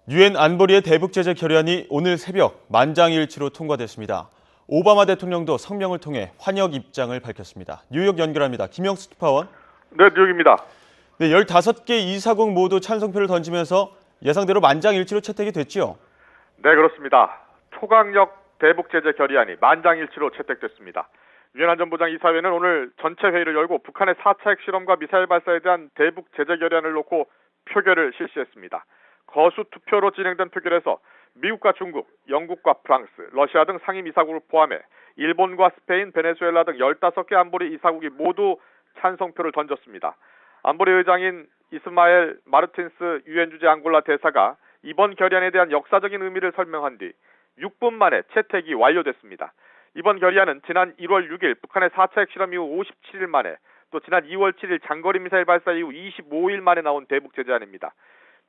유엔 안보리의 대북 제재 결의안이 오늘 새벽 만장일치로 통과됐습니다. 오바마 대통령도 성명을 통해 환영 입장을 밝혔습니다. 뉴욕 연결합니다. 김영수 특파원. 네, 뉴욕입니다. 네, 15개 이사국 모두 찬성표를 던지면서 예상대로 만장일치로 채택이 됐지요? 네, 그렇습니다. 초강력 대북 제재 결의안이 만장일치로 채택됐습니다. 유엔 안전보장 이사회는 오늘 전체 회의를 열고 북한의 4차 핵실험과 미사일 발사에 대한 대북 제재 결의안을 놓고 표결을 실시했습니다. 거수 투표로 진행된 표결에서 미국과 중국, 영국과 프랑스, 러시아 등 상임 이사국을 포함해 일본과 스페인, 베네수엘라 등 15개 안보리 이사국이 모두 찬성표를 던졌습니다. 안보리 의장인 이스마엘 마르틴스 유엔 주재 앙골라 대사가 이번 결의안에 대한 역사적인 의미를 설명한 뒤 6분 만에 채택이 완료됐습니다. 이번 결의안은 지난 1월 6일 북한의 4차 핵실험 이후 57일 만에, 또 지난 2월 7일 장거리 미사일 발사 이후 25일 만에 나온 대북 제재안입니다.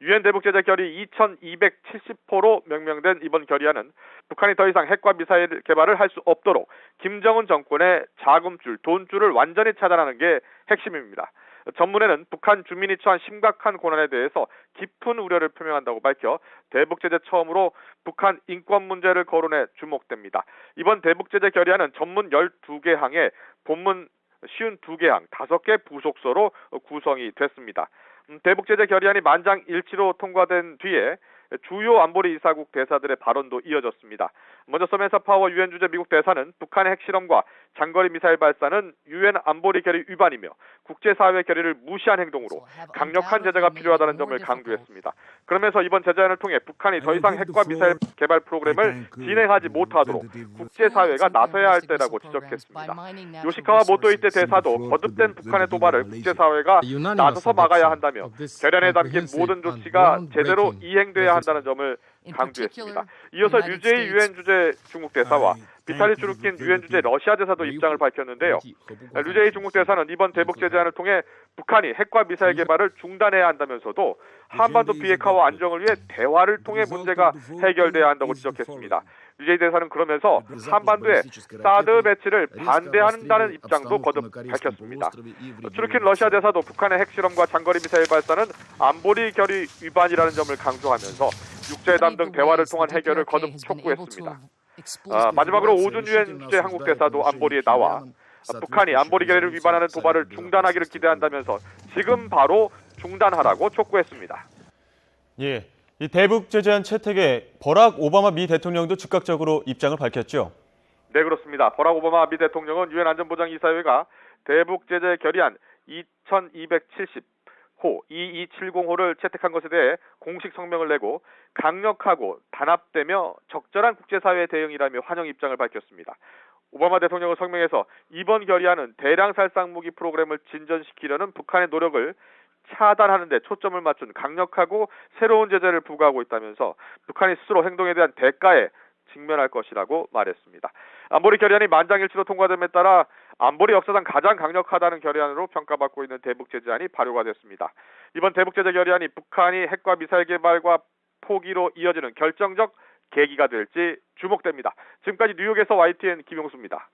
유엔 대북 제재 결의 2270호로 명명된 이번 결의안은 북한이 더 이상 핵과 미사일 개발을 할 수 없도록 김정은 정권의 자금줄, 돈줄을 완전히 차단하는 게 핵심입니다. 전문회는 북한 주민이 처한 심각한 고난에 대해서 깊은 우려를 표명한다고 밝혀 대북 제재 처음으로 북한 인권 문제를 거론해 주목됩니다. 이번 대북 제재 결의안은 전문 12개 항에 본문 52개 항, 5개 부속서로 구성이 됐습니다. 대북 제재 결의안이 만장일치로 통과된 뒤에 주요 안보리 이사국 대사들의 발언도 이어졌습니다. 먼저 서멘사 파워 유엔 주재 미국 대사는 북한의 핵실험과 장거리 미사일 발사는 유엔 안보리 결의 위반이며 국제사회 결의를 무시한 행동으로 강력한 제재가 필요하다는 점을 강조했습니다. 그러면서 이번 제재안을 통해 북한이 더 이상 핵과 미사일 개발 프로그램을 진행하지 못하도록 국제사회가 나서야 할 때라고 지적했습니다. 요시카와 모토이테 대사도 거듭된 북한의 도발을 국제사회가 나서서 막아야 한다며 결의안에 담긴 모든 조치가 제대로 이행돼야 한다는 점을 강조했습니다. 이어서 류제이 유엔 주재 중국 대사와 비탈리 추르킨 유엔 주재 러시아 대사도 입장을 밝혔는데요. 류제이 중국 대사는 이번 대북 제재안을 통해 북한이 핵과 미사일 개발을 중단해야 한다면서도 한반도 비핵화와 안정을 위해 대화를 통해 문제가 해결돼야 한다고 지적했습니다. 류제이 대사는 그러면서 한반도에 사드 배치를 반대한다는 입장도 거듭 밝혔습니다. 추르킨 러시아 대사도 북한의 핵실험과 장거리 미사일 발사는 안보리 결의 위반이라는 점을 강조하면서 육제회담 등 대화를 통한 해결을 거듭 촉구했습니다. 마지막으로 오준 유엔 주재 한국 대사도 안보리에 나와 북한이 안보리 결의를 위반하는 도발을 중단하기를 기대한다면서 지금 바로 중단하라고 촉구했습니다. 예, 이 대북 제재안 채택에 버락 오바마 미 대통령도 즉각적으로 입장을 밝혔죠. 네, 그렇습니다. 버락 오바마 미 대통령은 유엔 안전보장 이사회가 대북 제재 결의안 2270호를 채택한 것에 대해 공식 성명을 내고 강력하고 단합되며 적절한 국제사회 대응이라며 환영 입장을 밝혔습니다. 오바마 대통령은 성명에서 이번 결의안은 대량 살상 무기 프로그램을 진전시키려는 북한의 노력을 차단하는 데 초점을 맞춘 강력하고 새로운 제재를 부과하고 있다면서 북한이 스스로 행동에 대한 대가에 직면할 것이라고 말했습니다. 안보리 결의안이 만장일치로 통과됨에 따라 안보리 역사상 가장 강력하다는 결의안으로 평가받고 있는 대북 제재안이 발효가 됐습니다. 이번 대북 제재 결의안이 북한이 핵과 미사일 개발과 포기로 이어지는 결정적 계기가 될지 주목됩니다. 지금까지 뉴욕에서 YTN 김용수입니다.